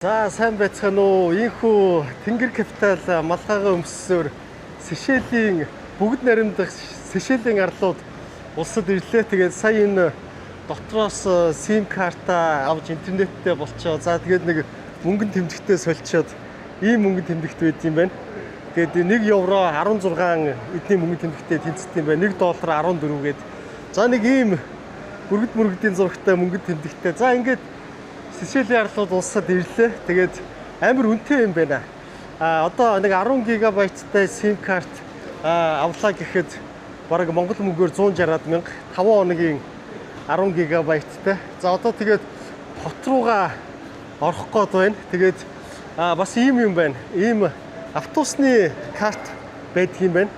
За сайн байцгаана уу? Ийхүү Тэнгэр Капитал малгайгаа өмссөөр Сишелийн бүгд наримдах Сишелийн арлууд улсад ирлээ. Тэгээд сая энэ дотроос SIM карта авч интернеттэй болчоо. За тэгээд нэг мөнгөн тэмдэгтээ сольчоод ийм мөнгөн тэмдэгт байд юм байна. Тэгээд 1 евро 16 эдний мөнгөн тэмдэгтээ тэнцдэг юм байна. 1 доллар 14 гээд. За нэг ийм мөрөгдийн зурагтай мөнгөн тэмдэгтээ. За ингээд Сишелийн арлууд улсад ирлээ. Тэгээд амар үнэтэй юм байна. Одоо нэг 10 гигабайттай SIM карт авлаа гэхэд бараг Монгол мөнгөөр 160-аад мянга 5 хоногийн 10 гигабайттай. За одоо тэгээд хот руугаа орох гээд байна. Тэгээд бас ийм юм байна. Ийм автобусны карт байдаг юм байна.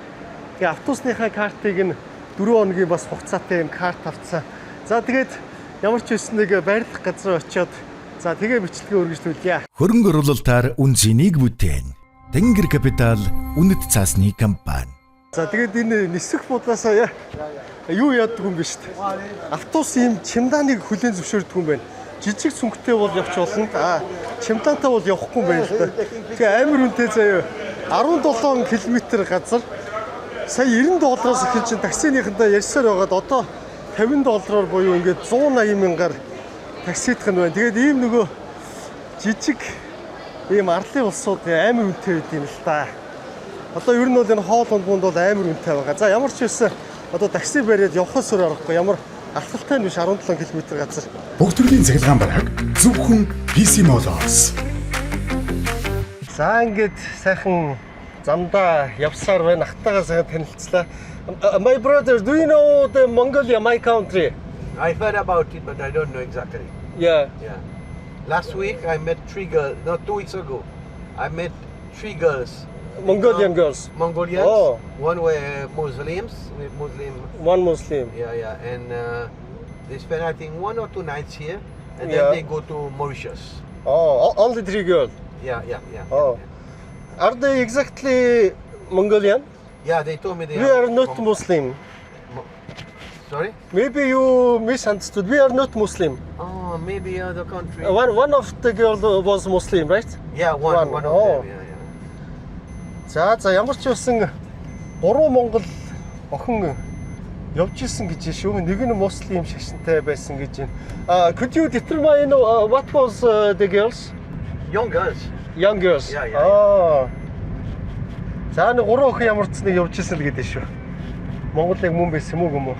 Тэгээд автобусныхаа картыг нь 4 хоногийн бас хугацаатай юм карт авцсан. За тэгээд ямар ч байсан нэг байрлах газар очиод за тэгээ бичлэгээ үргэлжлүүлье. Хөрөнгө оруулалтаар үн цэнийг бүтээн. Тэнгэр Капитал үнэт цаасны компани. За тэгээд энэ нисэх буудлаасаа юу яадаг юм бэ шүү дээ. Автобус ийм чемоданыг хүлээн зөвшөөрдөг юм байна. Жижиг сүнгтэй бол явж болно. Чемодантай бол явахгүй юм байна л да. Тэгээ амар үнэтэй заяа. 17 км газар сая 90 доллараас эхэлж таксиныхандаа ярьсаар байгаад одоо 50 доллараар буюу ингээд 180 мянгаар таксидах нь байна. Тэгээд ийм нөгөө жижиг ийм арлын улсууд амар үнэтэй байд юм л та. Одоо ер нь бол энэ хоол ундууд бол амар үнэтэй байгаа. За ямар ч байсан одоо такси бариад явхаас өөр аргагүй. Ямар алхалтай нь биш 17 км газар. Бүх төрлийн цахилгаан бараг зөвхөн PC Mall-аас. За ингээд сайхан замдаа явсаар байна. Ахтайгаа сайхан танилцлаа. My brother, do you know the Mongolia, my country? I've heard about it, but I don't know exactly. Yeah. Yeah. Last week I met 3 girls. No, 2 weeks ago, I met 3 girls. Mongolian girls. Mongolians. Oh. One were Muslims. Muslim. One Muslim. Yeah, yeah. And they spent I think 1 or 2 nights here, and Yeah. then they go to Mauritius. Oh, only 3 girls. Yeah, yeah, yeah. Oh. Are they exactly Mongolian? Yeah, they told me they We are not Muslim. Sorry? Maybe you misunderstood. We are not Muslim. Oh, maybe other country. One of the girls was Muslim, right? Yeah, one of Oh. them. Yeah, yeah. За ямар ч байсан 3 Монгол охин явж исэн гэж шүү. Нэг нь муслим шашинтай байсан гэж байна. Could you determine what was the girls? Young girls. Young girls. Yeah, yeah. За нэг 3 охин ямар ч нэг явж исэн л гэдэг шүү. Монголыг мөн байсан юм уу юм уу?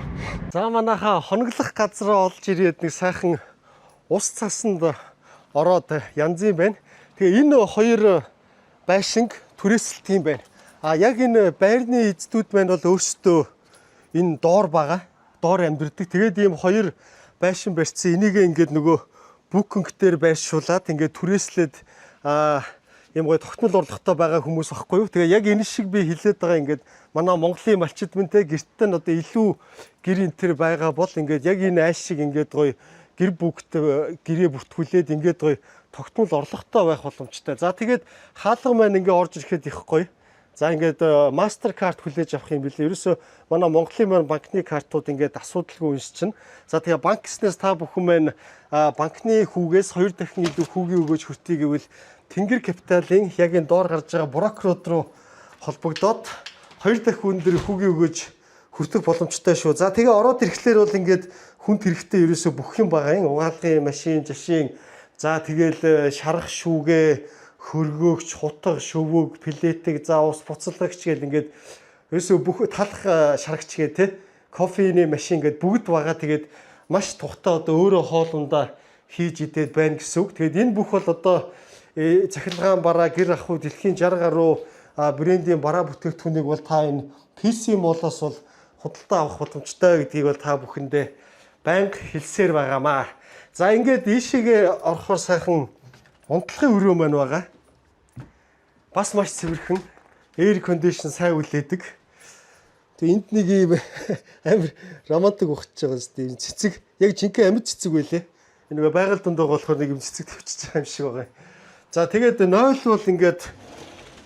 За манайхаа хоноглох газараа олж ирээд нэг сайхан ус цасанд ороод янзын байна. Тэгээ энэ хоёр байшинг түрээсэлт юм байна. Яг энэ байрны эзэдүүд маань бол өөрсдөө энэ доор байгаа. Доор амьдэрдэг. Тэгээд ийм хоёр байшин барьцсан. Энийгээ ингээд нөгөө бүкингтээр байршуулад ингээд түрээслээд ийм гой тогтмол орлоготой байгаа хүмүүс ахгүй юу. Тэгээ яг энэ шиг би хэлээд байгаа ингээд манай Монголын малчид мэнтэй гэртээ нь одоо илүү гэр энтер байгаа бол ингээд яг энэ айш шиг ингээд гой гэр бүкт гэрээ бүртгүүлээд ингээд гой тогтмол орлоготой байх боломжтой. За тэгээд хаалга маань ингээд орж ирэхэд их гоё. За ингээд мастер карт хүлээж авах юм билээ. Ерөөсөө манай Монголын маань банкны картууд ингээд асуудалгүй уншчихна. За тэгээ банк гэснээс та бүхэн маань банкны хүүгээс 2 дахин илүү хүүгийн өгөөж хүртээ гэвэл Тэнгэр Капиталын яг энэ доор гарч байгаа брокерууд руу холбогдоод 2 дахин өндөр хүүгийн өгөөж хүртэх боломжтой шүү. За тэгээ ороод ирэхлээр бол ингээд хүнд хэрэгтэй ерөөсөө бүх юм байгаа юм. Угаалгын машин, жишийн. За тэгээл шарах шүүгээ, хөргөөгч, хутга, шөвөг, плетик, за ус буцалгагч гэл ингээд ерөөсөө бүх талах шарагч гээ те. Кофений машин гэд бүгд байгаа. Тэгээд маш тухтай одоо өөрөө хоолундаа хийж идээд байна гэсэн үг. Тэгээд энэ бүх бол одоо цахилгаан бараа гэр ахуй дэлхийн 60 гаруй брендийн бараа бүтээгдэхүүнийг бол та энэ PC Mall-аас бол худалдаа авах боломжтой гэдгийг бол та бүхэндээ байнга хэлсээр байгаамаа. За ингээд ийшээгээ орохоор сайхан унтлагын өрөө маань байгаа. Бас маш цэвэрхэн air condition сайн үлээдэг. Тэгээ энд нэг юм амар романтик ухаж байгаа зү цэцэг яг жинхэнэ амьд цэцэг байлээ. Энэ нэг байгаль дундаа болохоор нэг юм цэцэг төвчж байгаа юм шиг байгаа. За тэгээд 0 бол ингээд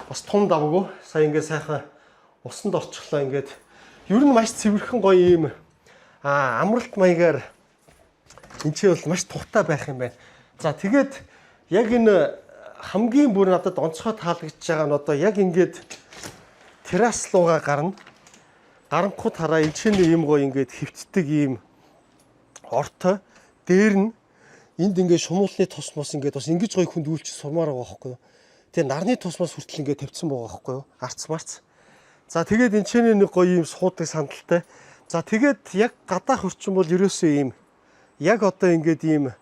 бас том давгүй. Сая ингээд сайхан усанд орчихлоо ингээд. Ер нь маш цэвэрхэн гоё юм. Амралт маягаар энэ ч бол маш тухтай байх юм байна. За тэгээд яг энэ хамгийн бүр надад онцгой таалагдж байгаа нь одоо яг ингээд террас руугаа гарна. Гаранхуй тараа элчээний юм гоё ингээд хөвтдөг ийм ортой. Дээр нь энд ингээд шумуулны тус мус ингээд бас ингэж гоё хүнд үйлч сурмаар байгаа байхгүй юу. Тэгээ нарны тусмаас хүртэл ингээд тавьсан байгаа байхгүй юу. Арц марц. За тэгээд энэчний нэг гоё ийм суудаг сандалтай. За тэгээд яг гадаах орчин бол ерөөсөө ийм яг одоо ингээд ийм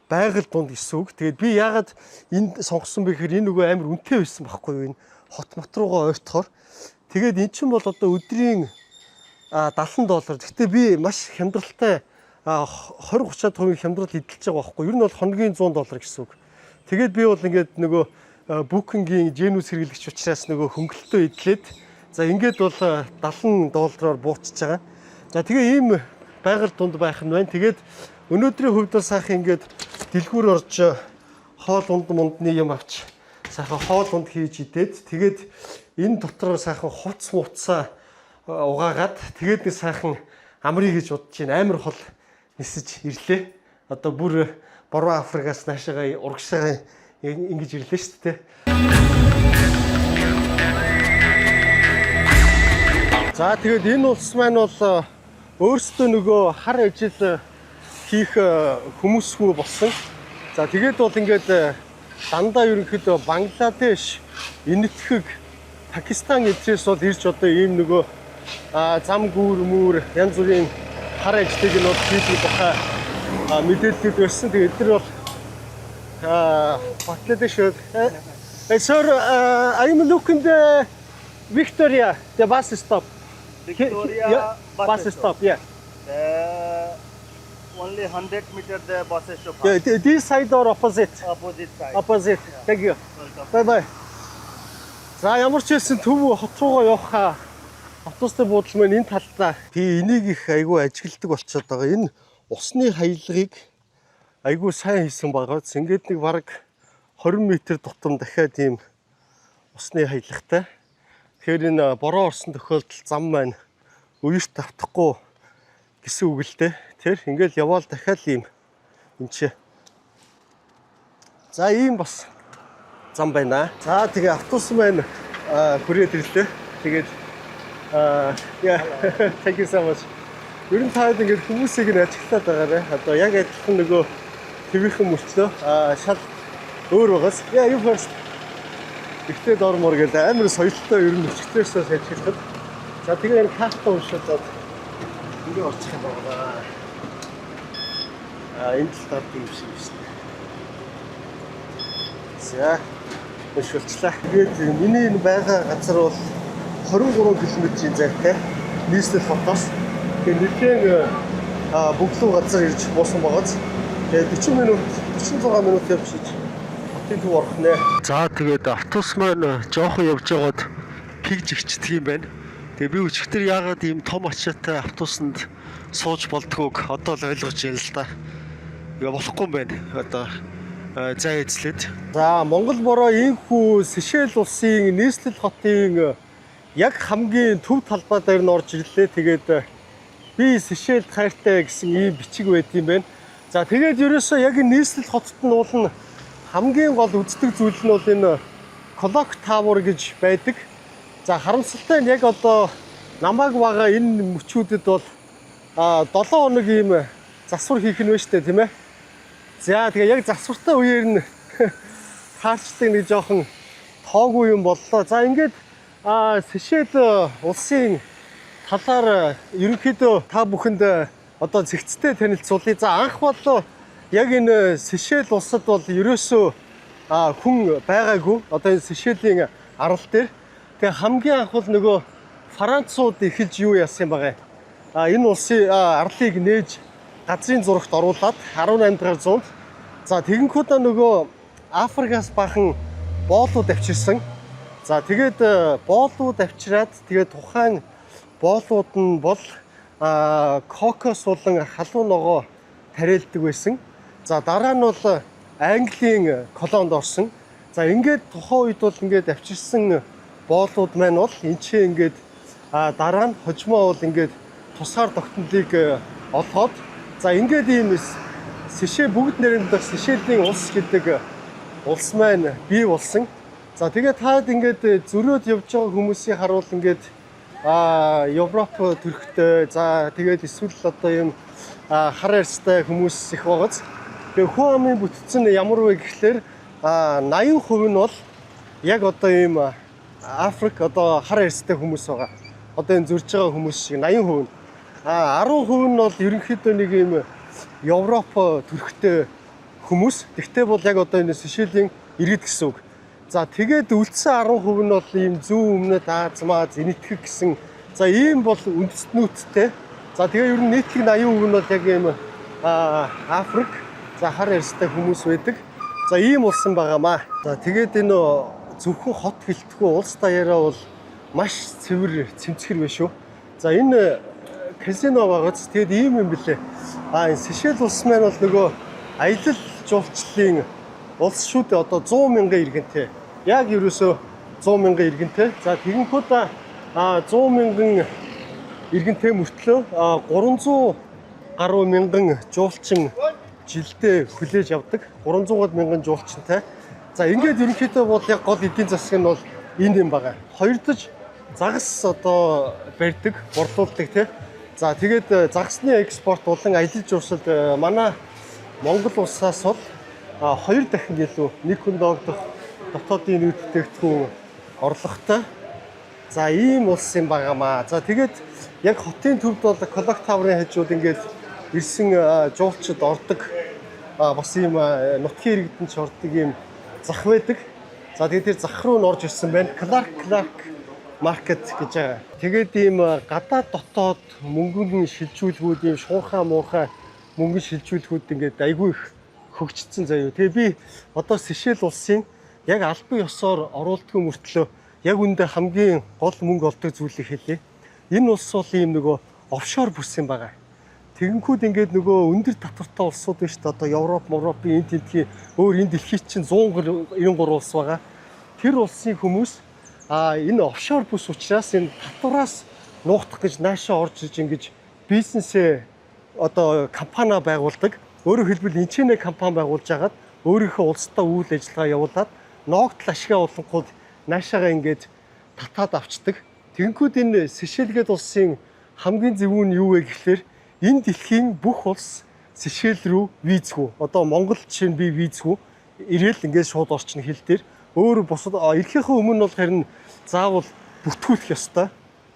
байгаль дунд гэсэн үг. Тэгээд би яагаад энд сонгосон бэ гэхээр энэ нөгөө амар үнэтэй байсан байхгүй юу. Энэ хот мот руугаа ойртохоор. Тэгээд эн чинь бол одоо өдрийн $70. Гэхдээ би маш хямдралтай 20-30% хямдрал эдэлж байгаа байхгүй. Ер нь бол хоногийн $100 гэсэн үг. Тэгээд би бол ингээд нөгөө букингийн Genius хэрэглэгч учраас нөгөө хөнгөлөлтөө эдлээд за ингээд бол $70-аар буучж байгаа. За тэгээ ийм байгаль дунд байх нь байна. Тэгээд өнөөдрийн хувьд бол сайхан ингээд дэлгүүр орж хоол ундны юм авч сайхан хоол унд хийж идээд тэгээд энэ дотор сайхан хувц муцаа угаагаад тэгээд нэг сайхан амрыг гэж бодож байна. Амар хол нисэж ирлээ. Одоо бүр Бороо Африкаас наашаага урагшаага ингэж ирлээ шүү дээ. За тэгээд энэ улс маань бол өөрсдөө нөгөө хар ажил хийх хүмүүсгүй болсон. За тэгээд бол ингээд дандаа ерөнхийдөө Бангладеш, Энэтхэг, Пакистан эдрээс бол ирж одоо ийм нөгөө зам гүүр мөр янз бүрийн хар ажлыг нь бол хийдэг баха мэдээлэлүүд байсан. Тэгээд эдгээр бол Бангладеш. Sir, I'm looking the Victoria, the bus stop. Victoria bus stop, yeah. Only 100 meters the bus stop. Yeah, this side or opposite? Opposite side. Opposite. Thank you. Welcome. Bye bye. За ямар ч байсан төв хот руугаа явах автобустай буудал маань энэ талдаа би энийг их айгүй ажигладаг болчиход байгаа. Энэ усны хаялгыг айгүй сайн хийсэн байгаа. Ингээд нэг бараг 20 м тутам дахиад ийм усны хаялгатай. Тэгэхээр энэ бороо орсон тохиолдолд зам маань үерт автахгүй гэсэн үг л дээ. Тэр ингээл яваал дахиад ийм энэ. За ийм бас зам байна. За тэгээ автобус маань хүрээд ирлээ. Тэгээд яа thank you so much. Ер нь таад ингээд хүмүүсийг нь ажиглаад байгаарэ. Одоо яг адилхан нөгөө твийнхэн мөрчлөө шал өөр байгаас. Яа юу first. Ихтэй дормор гэдэг амар соёлтой ер нь өчтөөсөө ажиглаад. За тэгээ энэ картаа уншаад ингээ орчих юм байна. Энэ талаар тийм юм шиг байна. За өшөлчлээ. Тэгээд миний энэ байгаа газар бол 23 км-ийн зайтай. Нийслэл хотоос. Тэгээд нэгэн бүглүү газар ирж буусан байгааз. Тэгээд 40 минут 46 минут явж хотын төв орох нэ. За тэгээд автобус маань жоохон явж байгаад пигж ичдэг юм байна. Тэгээ би өчигдөр яагаад ийм том ачаатай автобусанд сууж болдгоог одоо л ойлгож байна л да. Тэгээ болохгүй юм байна. Одоо зай эзлээд. За Монгол бороо инхүү Сишел улсын нийслэл хотын яг хамгийн төв талбай дээр нь орж ирлээ. Тэгээд би Сишелд хайртай гэсэн ийм бичиг байт юм байна. За тэгээд ерөөсөө яг энэ нийслэл хотод нь уул нь хамгийн гол үздэг зүйл нь бол энэ Clock Tower гэж байдаг. За харамсалтай нь яг одоо намайг байгаа энэ мөчүүдэд бол 7 хоног ийм засвар хийх нь байна шүү дээ, тийм ээ. За тэгээ яг засвартай үеэр нь таарчдаг нэг жоохон тоогүй юм боллоо. За ингээд Сишел улсын талаар ерөнхийдөө та бүхэнд одоо зэгцтэй танилцуулъя. За анх бол яг энэ Сишел улсад бол ерөөсөө хүн байгаагүй. Одоо энэ Сишелийн арал дээр тэгээ хамгийн анх бол нөгөө Францууд эхэлж юу яасан юм бэ? Энэ улсын арлыг нээж газрын зурагт оруулаад 18 дахь зуунд за тэгэнгүүт нөгөө Африкаас бахан боолууд авчирсан. За тэгээд боолууд авчираад тэгээд тухайн боолууд нь бол кокос болон халуун ногоо тариалдаг байсан. За дараа нь бол Английн колонд орсон. За ингээд тухайн үед бол ингээд авчирсан боолууд маань бол энчээ ингээд дараа нь хожмоо бол ингээд тусгаар тогтнолыг олгоод за ингээд ийм Сишел бүгд нэрэнд Сишелийн улс гэдэг улс маань бий болсон. За тэгээд таад ингээд зөрөөд явж байгаа хүмүүсийг харуул ингээд Европ төрхтэй за тэгээд эсвэл одоо юм хар ярьстай хүмүүс их байгааз. Тэгээд хүн амын бүтцэн ямар вэ гэхлээр 80% нь бол яг одоо ийм Африк одоо хар ярьстай хүмүүс байгаа. Одоо энэ зөрж байгаа хүмүүс шиг 80% нь 10% нь бол ерөнхийдөө нэг ийм Европ төрхтэй хүмүүс. Тэгтээ бол яг одоо энэ Сейшелийн иргэд гэсэн үг. За тэгээд үлдсэн 10% нь бол ийм зүүн өмнөд Аз маа зэнэтгэг гэсэн. За ийм бол үндэстнүүдтэй. За тэгээ ер нь нийтлэг 80% нь бол яг ийм Африк за хар ярьстай хүмүүс байдаг. За ийм улсан байгаамаа. За тэгээд энэ зөвхөн хот гэлтгүй улс даяараа бол маш цэвэр цэмцгэр байна шүү. За энэ казино байгааз тэгээд ийм юм бэлээ. Энэ Сейшел улс маань бол нөгөө аялал жуулчлалын улс шүү дээ. Одоо 100 мянган иргэнтэй. Яг ерөөсөө 100 мянган иргэнтэй. За тэгэнгүүт 100 мянган иргэнтэй мөртлөө 300 гаруй мянган жуулчин жилдээ хүлээж авдаг. 300 мянган жуулчинтай. За ингээд ерөнхийдөө бол яг гол эдийн засаг нь бол энэ юм байгаа. Хоёрдож загас одоо барьдаг, борлуулдаг тий. За тэгээд загасны экспорт болон аялал жуулчлал манай Монгол улсаас бол 2 дахин илүү нэг хүн доогдох дотоодын нүүд бүтээгдэхүүн орлоготой. За ийм улс юм байгаамаа. За тэгээд яг хотын төвд бол Clock Tower-ын хажууд ингээд ирсэн жуулчид ордог бас ийм нутгийн иргэдэн ч ордог ийм зах байдаг. За тэгээд тэр зах руу н орж ирсэн байна. Clark Market гэж байгаа. Тэгээд ийм гадаад дотоод мөнгөний шилжүүлгүүд ийм шуурхай муурхай мөнгөний шилжүүлгүүд ингээд айгүй их хөгжсөн заяа. Тэгээ би одоо Сейшел улсын яг албан ёсоор оруулдгүй мөртлөө яг үндэ хамгийн гол мөнгө олдог зүйлийг хэлье. Энэ улс бол ийм нөгөө офшор бүс юм байгаа. Тэгэнгүүт ингээд нөгөө өндөр татвартай улсууд биш үү? Одоо Европын энэ тентгийн өөр энэ дэлхийд чинь 193 улс байгаа. Тэр улсын хүмүүс энэ офшор бүс учраас энэ татвараас нуугдах гэж наашаа орж иж ингэж бизнесээ одоо компани байгуулдаг. Өөрөөр хэлбэл энэчнээ компани байгуулж агаад өөрийнхөө улстай үйл ажиллагаа явуулаад ноогдол ашигаа олонхууд наашаага ингээд татаад авчдаг. Тэгэнгүүт энэ Сейшелгээд улсын хамгийн зөвүүн юу вэ гэхлээр энэ дэлхийн бүх улс Сейшел рүү визгүй. Одоо Монгол жишээ нь би визгүй ирээл ингээд шууд орчин хэл дээр өөр бусад ирэхийнхээ өмнө бол харин заавал бүртгүүлэх ёстой.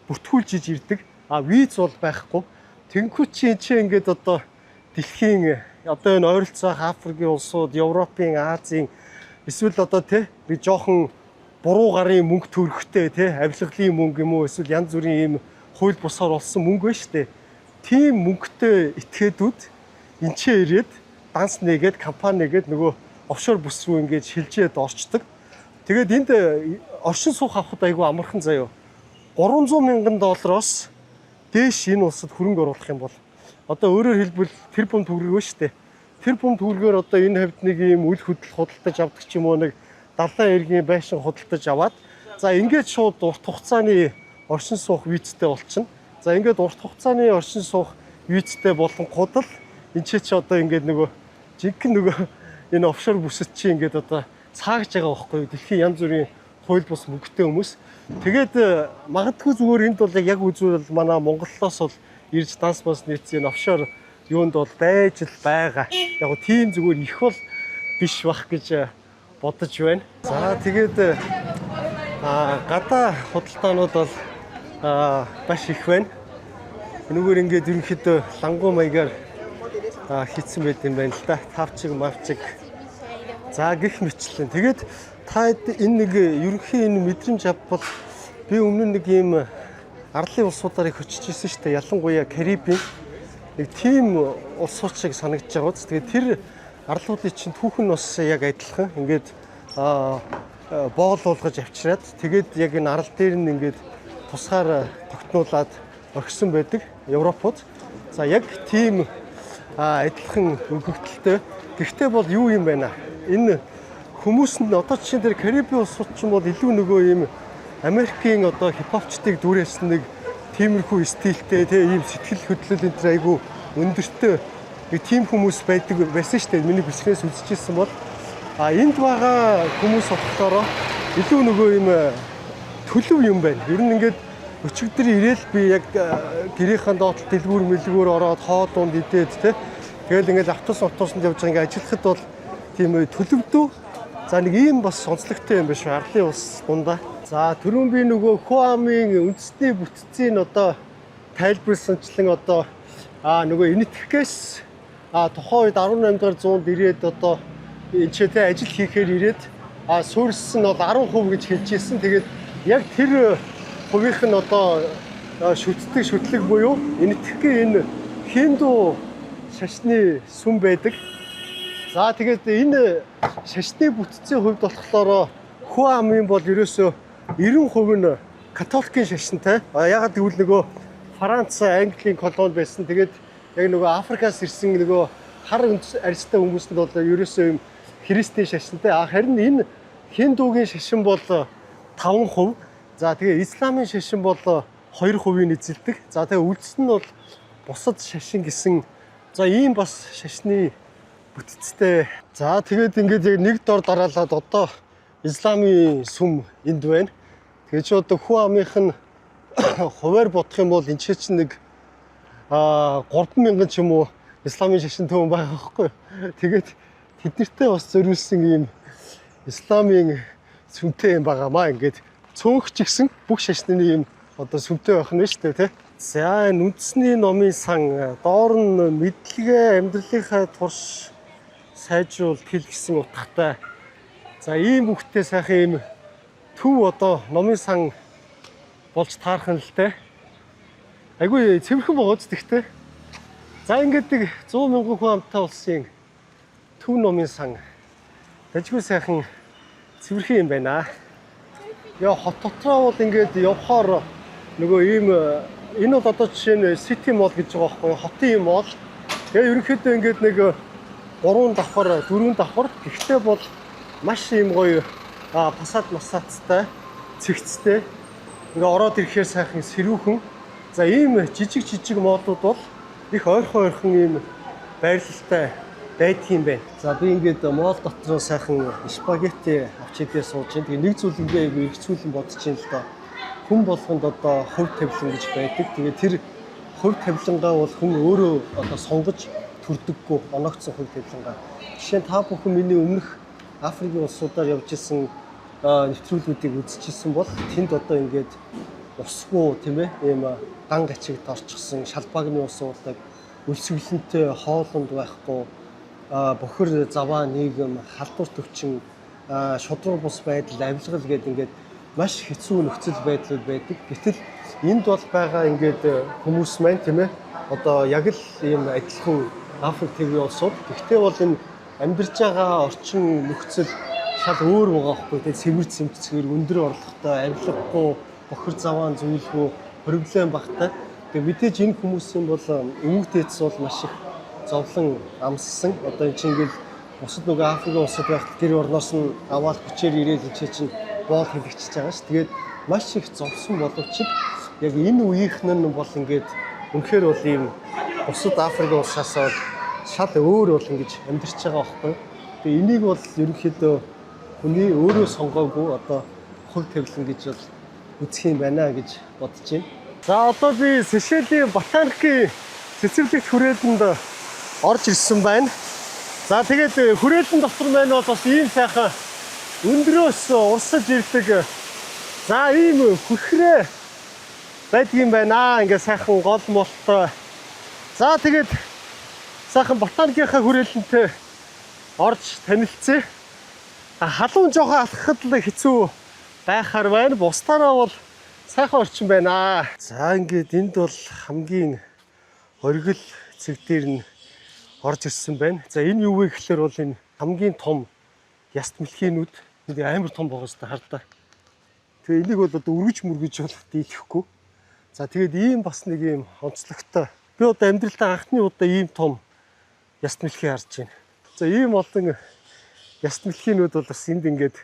Бүртгүүлж иж ирдэг. Виз бол байхгүй. Тэнгүүт чи ингээд одоо дэлхийн одоо энэ ойролцоох Африкийн улсууд, Европын, Азийн эсвэл одоо тий би жоохон буруу гарын мөнгө төрөхтэй тий авилгалын мөнгө юм уу эсвэл янз бүрийн ийм хууль бусаар олсон мөнгө байна шүү дээ. Тийм мөнгөтэй этгээдүүд энчээ ирээд данс нэгээд компани нэгээд нөгөө офшор бүс рүү ингээд шилжээд орчдөг. Тэгээд энд оршин суух авахд айгүй амархан заяа. $300,000 дээш энэ улсад хөрөнгө оруулах юм бол одоо өөрөөр хэлбэл тэр бум төгрөг байна шүү дээ. Тэр бум төгрөгөөр одоо энэ хавьд нэг ийм үл хөдлөл худалдаж авдаг ч юм уу нэг далайн эргийн байшин худалдаж аваад за ингээд шууд урт хугацааны оршин суух визтэй болчихно. За ингээд урт хугацааны оршин суух визтэй болонгууд л энэ ч одоо ингээд нөгөө жинхэнэ нөгөө энэ офшор бүсэд чи ингээд одоо цаагж байгаа байхгүй юу? Дэлхийн янз бүрийн хууль бус мөнгөтэй хүмүүс. Тэгээд магадгүй зүгээр энд бол яг үзвэл манай Монголоос бол ирж данс бас нийцсэн офшор юунд бол байж л байгаа. Яг тийм зүгээр их бол биш бах гэж бодож байна. За тэгээд гадаа худалдаанууд бол баш их байна. Энэгээр ингээд ерөнхийдөө лангуу маягаар хийцэн байт юм байна л да. Тавчиг, мавчиг. За гих мэтлэн. Тэгээд та энэ нэг ерөнхий энэ мэдрэмж авбал би өмнө нэг ийм арлын улсуудаар их очиж ирсэн шүү дээ. Ялангуяа Карибын нэг тийм улсууд шиг санагдаж байгаа үст. Тэгээд тэр арлуудын чинь түүхэн бас яг адилхан. Ингээд боол болгож авчираад тэгээд яг энэ арал дээр нь ингээд тусгаар тогтнуулаад орхисон байдаг Европод. За яг тийм адилхан өгөгдөлтэй. Гэхдээ бол юу юм байна? Энэ хүмүүс нь одоо жишээ дээр Карибын улсууд ч юм бол илүү нөгөө ийм Америкийн одоо хипхопчдыг дүүрээсэн нэг тиймэрхүү стилтэй тийм ийм сэтгэл хөдлөл энэ төр айгу өндөртэй нэг тийм хүмүүс байдаг байсан шүү дээ. Миний бичлэгээс үзчихсэн бол Энд байгаа хүмүүс болохоор илүү нөгөө юм төлөв юм байна. Ер нь ингээд өчигдөр ирээл би яг гэрийнхэн доотлол дэлгүүр мэлгүүр ороод хоо дунд идээд те. Тэгэл ингээд автобусанд явж байгаа ингээд ажиллахад бол тийм төлөвдөө. За нэг ийм бас онцлогтой юм биш үү? Арлын ус дундаа. За түрүүн би нөгөө Хуамын үндэсний бүтцийн одоо тайлбарласанчлан одоо нөгөө энэтхгээс тухайн үед 18 дугаар зуунд ирээд одоо энэ ч тэ ажил хийхээр ирээд суурьс нь бол 10% гэж хэлж ирсэн. Тэгээд яг тэр хувийнх нь одоо шүтлэг буюу энэтхгийн энэ хинду шашны сүм байдаг. За тэгээд энэ шашны бүтцийн хувьд болохоор Хуамын бол ерөөсөө 90% нь католикийн шашинтай. Ягаад гэвэл нөгөө Франц, Английн колони байсан. Тэгээд яг нөгөө Африкаас ирсэн нөгөө хар арьстай хүмүүст нь бол ерөөсөө юм христийн шашинтай. Харин энэ хиндугийн шашин бол 5%. За тэгээ исламын шашин бол 2%-ийг эзэлдэг. За тэгээ үлдсэн нь бол бусад шашин гэсэн. За ийм бас шашны бүтцтэй. За тэгээд ингээд яг нэг дор дараалаад одоо исламын сүм энд байна. Тэгээд ч одоо Хуамынх нь хуваар бодох юм бол энэ чинь нэг 3000 ч юм уу исламын шашин төв байгаа байхгүй. Тэгээд тэднэртэй бас зориулсан ийм исламын сүмтэй юм байгаамаа. Ингээд цөөнх ч гэсэн бүх шашны ийм одоо сүмтэй байх нь шүү дээ, тэ. За энэ үндэсний номын сан доор нь мэдлэгээ амьдралынхаа турш сайжруулалт хэл гэсэн утгатай. За ийм бүхтэй сайхан ийм төв одоо номын сан болж таархан л дээ. Айгүй цэвэрхэн байгаа зүгтээ. За ингээд нэг 100 мянган хүн амтай улсын төв номын сан. Ажгүй сайхан цэвэрхэн юм байна. Яа хот дотроо бол ингээд явхаар нөгөө ийм энэ бол одоо жишээ нь City Mall гэж байгаа байхгүй юу? Хотын мол. Тэгээ ерөнхийдөө ингээд нэг 3 давхар 4 давхар гэхдээ бол маш юм гоё фасад масаацтай цэгцтэй ингээ ороод ирэхээр сайхан сэрүүхэн. За ийм жижиг моолууд бол их ойрхон ийм байрлалтай байдгийн байна. За би ингээд моол дотроо сайхан спагетти авч идээ сууж байна. Тэгээ нэг зүйл ингээ эргцүүлэн бодож байна л да. Хүн болгонд одоо хувь тавилан гэж байдаг. Тэгээ тэр хувь тавилангаа бол хүн өөрөө одоо сонгож төрдөггүй оногцсон хувь тавилангаа. Жишээ нь та бүхэн миний өмнөх Африкийн улсуудаар явж исэн нэвтрүүлгүүдийг үзчихсэн бол тэнд одоо ингээд усгүй тийм ээ ийм дан гачигт орчихсон шалбагны ус уудаг, өлсгөлөнтэй хоолунд байхгүй, бохир заваа нийгэм, халдвар төвчин, шудраг бус байдал, авилгал гэдэг ингээд маш хэцүү нөхцөл байдлууд байдаг. Гэтэл энд бол байгаа ингээд хүмүүс маань тийм ээ одоо яг л ийм адилхан Африк тивийн улсууд. Гэхдээ бол энэ амьдарч байгаа орчин нөхцөл шал өөр байгаа хгүй. Тэгээд цэвэр цэмцгээр өндөр орлоготой, авилгагүй, бохир заваан зүйлгүй, проблем багтай. Тэгээд мэдээж энэ хүмүүсийн бол өвөг дээдс бол маш их зовлон амссан. Одоо энэ чинь ингээл бусад нөгөө Африкийн улсууд байхад гэр орноос нь аваад хүчээр ирээд энэ чинь боол хэлэгчиж байгаа ш. Тэгээд маш их зовсон боловч яг энэ үеийнх нь бол ингээд үнэхээр бол ийм бусад Африкийн улсаас бол шал өөр бол ингэж амьдарч байгаа байхгүй. Тэгээ энийг бол ерөнхийдөө хүний өөрөө сонгоогүй одоо хувь тавилан гэж бол үзэх юм байна гэж бодож байна. За одоо би Сейшелийн ботаникийн цэцэрлэгт хүрээлэнд орж ирсэн байна. За тэгээд хүрээлэн дотор маань бол бас ийм сайхан өндрөөс урсаж ирдэг. За ийм хүрхрээ байдгийм байна. Ингээ сайхан гол молтой. За тэгээд сайхан ботаникийнхаа хүрээлэнтэй орж танилцъя. Халуун жоохон алхахад л хэцүү байхаар байна. Бусдаараа бол сайхан орчин байна. За ингээд энд бол хамгийн оргил цэг дээр нь орж ирсэн байна. За энэ юу вэ гэхээр бол энэ хамгийн том яст мэлхийнүүд. Энд амар том байгаа шүү дээ хардаа. Тэгээ энийг бол одоо өргөж мөргөж бол дийлэхгүй. За тэгээд ийм бас нэг ийм онцлогтой. Би одоо амьдралдаа анхны удаа ийм том яст мэлхий харж байна. За ийм олон яст мэлхийнүүд бол бас энд ингээд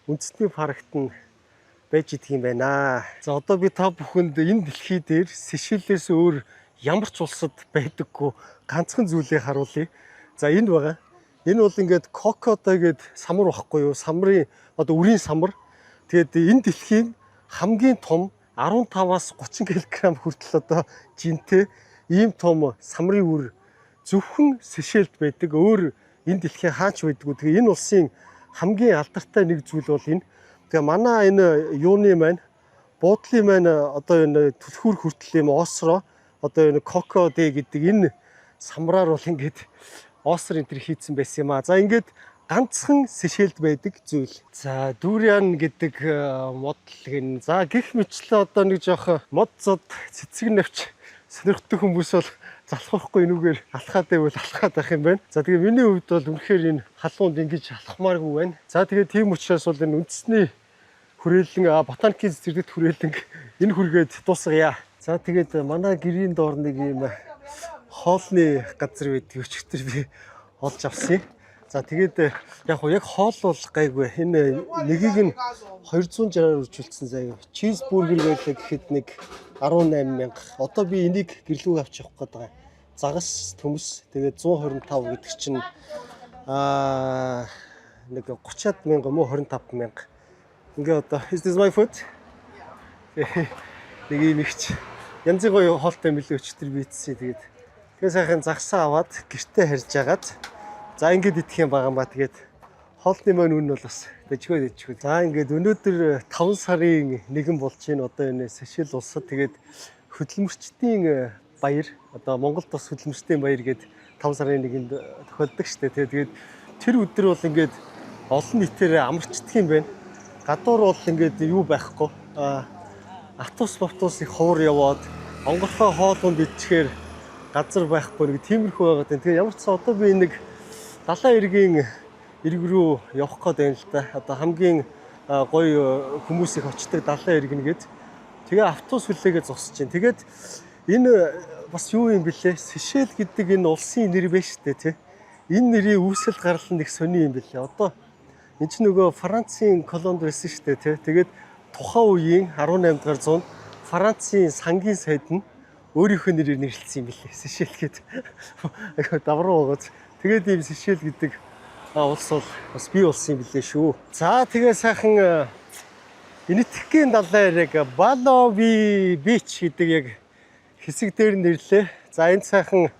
үндэсний паркт нь байж идэх юм байна. За одоо би та бүхэнд энэ дэлхий дээр Сейшелээс өөр ямар ч улсад байдаггүй ганцхан зүйлийг харуулъя. За энэ байгаа. Энэ бол ингээд Кокодо гээд самар багхгүй юу? Самрын одоо үрийн самар. Тэгээд энэ дэлхийн хамгийн том 15-аас 30 кг хүртэл одоо жинтэй ийм том самрын үр зөвхөн Сейшельд байдаг. Өөр энэ дэлхийн хаач байдгүй. Тэгээ энэ улсын хамгийн алдартай нэг зүйл бол энэ. Тэгээ манай энэ юуны маань буудлын маань одоо энэ түлхүүр хүртэл юм осро одоо энэ Кокодо гэдэг энэ самраар бол ингээд оср энэ төр хийцэн байсан юм аа. За ингээд ганцхан Сейшельд байдаг зүйл. За Дуриан гэдэг модл гин. За гих мэтлээ одоо нэг жоох мод зод цэцэг навч сонирхдаг хүмүүс бол залхахгүй энүүгээр алхаад байвал алхаад байх юм байна. За тэгээ миний хувьд бол үнэхээр энэ халуунд ингэж алхмааргүй байна. За тэгээ тийм учраас бол энэ үндэсний хүрээлэн ботаникийн зэрэгт хүрээлэн энэ хүргээд дуусгая. За тэгээд манай гэрийн доор нэг юм хоолны газар байдаг өчигдөр би олж авсан. За тэгээд яг хоол бол гайгүй. Энэ нэгийг нь 260-аар үржүүлсэн заяа. Чиз бургер байлаа гэхэд нэг 18,000. Одоо би энийг гэрлүүг авч явах гээд байгаа. Загас төмс. Тэгээд 125 гэдэг чинь нэг 30-аад мянга мó 25,000. Ингээ одоо is this my food? Нэг юм ихч янзын гоё хоолтой мэлээ өчтөр бийцсэн. Тэгээд сайхан загсаа аваад гэртээ харьж агаад за ингээд идэх юм байгаа маа. Тэгээд хоолны маань үн бол бас дэжгөө. За ингээд өнөөдөр 5 сарын 1 болж байна. Одоо энэ Сейшел улсад тэгээд хөдөлмөрчдийн баяр одоо Монголд бас хөдөлмөрчдийн баяр гээд 5 сарын 1-нд тохиолдог штэ. Тэгээд тэр өдөр бол ингээд олон нийтээр амарчдаг юм байна. Гадуур бол ингээд юу байхгүй. Автобус их ховор яваад онгоцоо хоолунд идчихээр газар байхгүй нэг тиймэрхүү байгаад байна. Тэгээ ямар ч сан одоо би нэг далайн эргийн эрг рүү явах гээд байна л да. Одоо хамгийн гоё хүмүүс их очдог далайн эрг нэгэд. Тэгээ автобус хүлээгээ зогсож байна. Тэгээд энэ бас юу юм бэлээ? Сейшел гэдэг энэ улсын нэр биш үү те? Энэ нэрийн үүсэл гарал нэг сони юм бэлээ. Одоо энэ ч нөгөө Францын колонд байсан шүү дээ те. Тэгээд тухайн үеийн 18 дугаар зуунд Францын сангийн сайд нь өөрийнхөө нэрээр нэрлэлсэн юм билээ. Сейшел гэдэг. Айгаа давруу байгааз. Тэгээд ийм Сейшел гэдэг улс бол бас бий болсон юм билээ шүү. За тэгээ сайхан Энэтхэгийн далайн эрэг Балови бич гэдэг яг хэсэг дээр нэрлээ. За энэ сайхан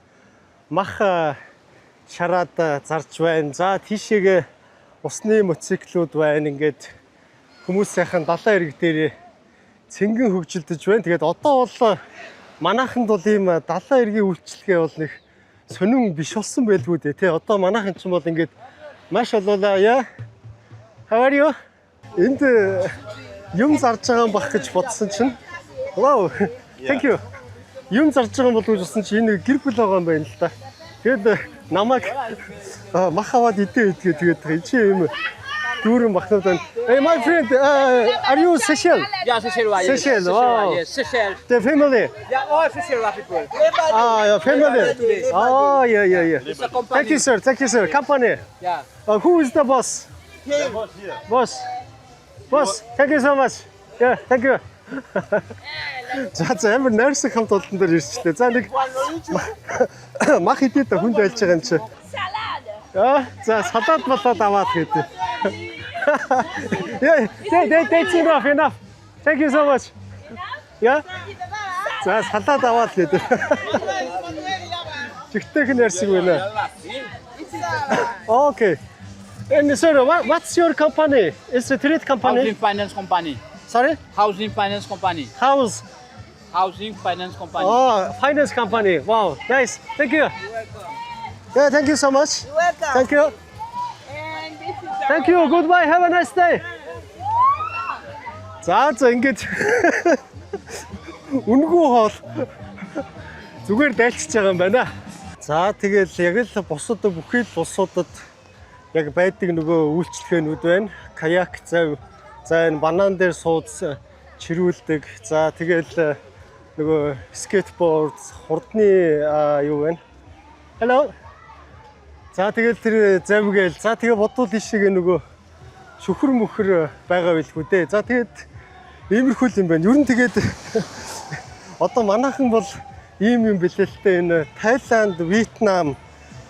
мах шараад зарж байна. За тийшээгээ усны мотоциклүүд байна. Ингээд хүмүүс сайхан далайн эрэг дээр цэнгэн хөгжилдөж байна. Тэгээд одоо бол манайханд бол ийм далайн эргийн үйлчлэгээ бол нэг сонин биш болсон байлгүй дээ тий. Одоо манайхан ч юм бол ингээд маш болоо яа. How are you? Энд юм зарж байгаа юм бах гэж бодсон чинь wow. Thank you. Юм зарж байгаа юм бол гэж бодсон чинь энэ гэр бүл байгаа юм байна л да. Тэгээд намайг мах аваад идээ тэгээд чи юм дүүрэн махнууд байна. Hey my friend, are you Сейшел? Yeah, Сейшел. Сейшел. Wow. Yes, Сейшel. The family. Yeah, all Сейшel people. Your family. Oh, yeah. It's a company. Thank you, sir. Company. Yeah. Who is the boss? Boss, thank you so much. Yeah, thank you. За амар найрсан хамт олдон дээр ирчихлээ. За нэг мах идэд хүнд байлж байгаа юм чи. Салаад. За салаад болоод аваад гэдэг. Yeah, that's enough. Thank you so much. Yeah. За салаад аваад гэдэг. Чигтэйх нэрсэг байна. Okay. And sir, what's your company? It's a trade company. Housing Finance Company. Sorry? Housing Finance Company. Housing Finance Company. Oh, finance company. Wow, nice. Thank you. Yeah, thank you so much. You're welcome. Thank you. And this is Thank you. Goodbye. Have a nice day. За ингэж үнгүй хоол зүгээр дайлчж байгаа юм байна. За тэгэл яг л бусад бүхий л улсуудад яг байдаг нөгөө үйлчлэгээнүүд байна. Каяк зав, за энэ банан дээр сууц чирүүлдэг. За тэгэл нөгөө скейтборд, хурдны юу байна. Hello. За тэгэл тэр завгээл. За тэгээ бодвол ишиг нөгөө шүхэр мөхөр байгаа билгүй дээ. За тэгээд иймэрхүү юм байна. Ер нь тэгээд одоо манайхан бол ийм юм бэлээ л дээ. Энэ Тайланд, Вьетнам,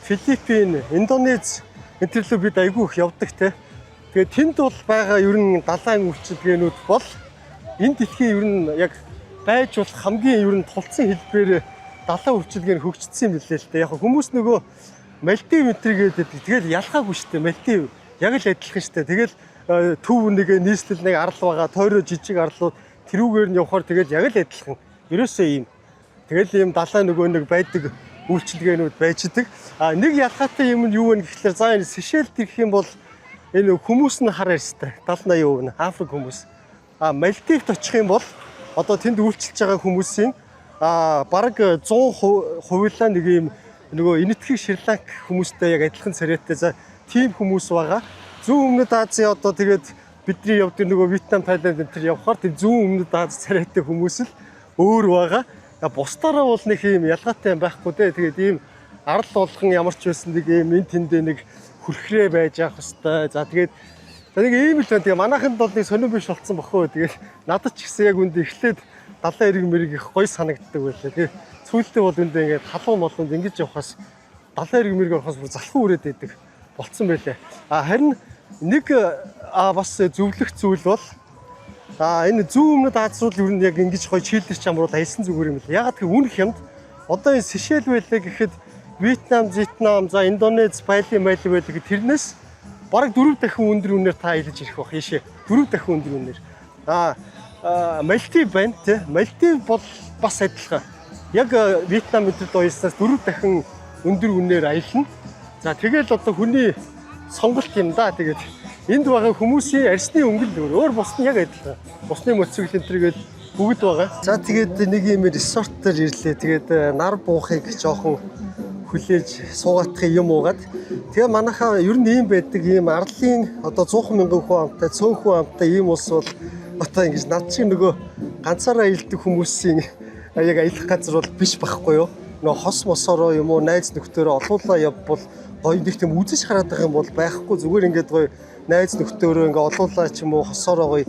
Филиппин, Индонез энэ төрлөө бид айгүй их явдаг те. Тэгээд тэнд бол байгаа ер нь далайн үйлчилгээнүүд бол энэ дэлхийн ер нь яг байж болох хамгийн ер нь тулцсан хэлбэрээр далайн үйлчилгээ нь хөгжсөн юм билээ л дээ. Яг хүмүүс нөгөө Мальдив метргээд тэгэл ялгаагүй шүү дээ. Мальдив яг л адилхан шүү дээ. Тэгэл төв нэг нийслэл нэг арал байгаа, тойроо жижиг арлууд тэрүүгээр нь явхаар тэгэл яг л адилхан. Ерөөсөө ийм. Тэгэл ийм далайн нөгөө нэг байдаг үйлчилгээнүүд байждаг. Нэг ялгаатай юм нь юу вэ гэхэлэр за энэ Сейшельд ирэх юм бол энэ хүмүүс нь хараа ёстой. 70-80% нь Африк хүмүүс. Мальдивт очих юм бол одоо тэнд үйлчилж байгаа хүмүүсийн бараг 100%-аа нэг юм нөгөө энэтхэг Шри-Ланк хүмүүстэй яг адилхан царайтай за тийм хүмүүс байгаа. Зүүн өмнөд Азийн одоо тэгээд бидний явдаг нөгөө Вьетнам, Тайланд энэ төр явхаар тийм зүүн өмнөд Ази царайтай хүмүүс л өөр байгаа. Бусдаараа бол нэг юм ялгаатай юм байхгүй дээ. Тэгээд ийм арал болгон ямар ч байсан нэг юм энэ тэндээ нэг хүрхрээ байж явах хэвээр. За тэгээд нэг ийм л байна. Тэгээ манайханд бол нэг сонирн биш болцсон бохоо. Тэгээд надад ч гэсэн яг үндэ эхлээд далайн эрг мэрэг их гоё санагддаг байлаа. Тэгээ сүүлдээ бол үндэ ингээд халуун молонд ингэж явхаас далайн эрг мэрэг орохоос бүр залхуу үрээд байдаг болцсон байлаа. Харин нэг бас зөвлөх зүйл бол энэ зүүн өмнөд Аз руу ер нь яг ингэж гоё чийлэрч амруул аялсан зүгээр юм л. Ягаад гэвэл үнэх юмд одоо энэ Сейшель байлаа гэхэд Вьетнам, за Индонез, Бали байлаа гэхэд тэрнээс бараг 4 дахин өндөр үнээр та аялаж ирэх байх ийшээ. 4 дахин өндөр үнээр. Мальдив байна тий. Мальдив бол бас адилхан. Яг Вьетнам мэдрэлд уялснаас 4 дахин өндөр үнээр аялна. За тэгэл одоо хүний сонголт юм да. Тэгээд энд байгаа хүмүүсийн арсны өнгөл өөр бус нь яг адилхан. Бусны моцикл энтергээд бүгд байгаа. За тэгээд нэг юм ресортоор ирлээ. Тэгээд нар буухыг жоохон хүлээж суугаадах юм уугаад. Тэгээ манайхаа ер нь ийм байдаг ийм арлын одоо 100 мянган хүн амтай, цөөхөн амтай ийм улс бол одоо ингэж над шиг нөгөө ганцаараа аялдаг хүмүүсийн яг аялах газар бол биш байхгүй юу? Нөгөө хос мосороо юм уу найз нөхдөөрөө олуулаа явбал гоё нэг тийм үзэж хараад байгаа юм бол байхгүй зүгээр ингээд гоё найз нөхдөөрөө ингээд олуулаа ч юм уу хосороо гоё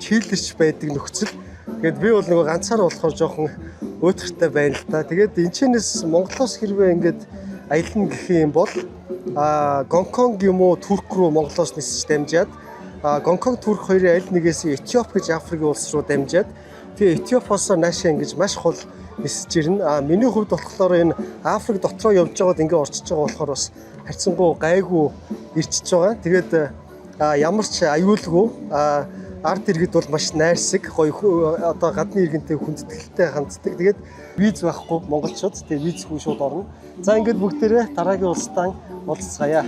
чийлэрч байдаг нөхцөл. Тэгээд би бол нөгөө ганцаараа болохоор жоохон өөдөртэй байна л та. Тэгээд энэчнээс Монголоос хэрвээ ингээд аялна гэх юм бол Гонконг юм уу Турк руу Монголоос нисэж дамжаад Гонконг Турк хоёрын аль нэгээс Этиоп гэж Африкийн улс руу дамжаад тэгээ Этиопоос наашаа ингэж маш хол нисэж ирнэ. Миний хувьд болохоор энэ Африк дотроо явж байгаад ингэ орчиж байгаа болохоор бас харьцангуй гайгүй ирчиж байгаа. Тэгээд ямар ч аюулгүй ард иргэд бол маш найрсаг, гоё одоо гадны иргэнтэй хүндэтгэлтэй ханддаг. Тэгээд виз байхгүй монголчууд тэгээд визгүй шууд орно. За ингээд бүгдээрээ дараагийн улстай уулзцаая.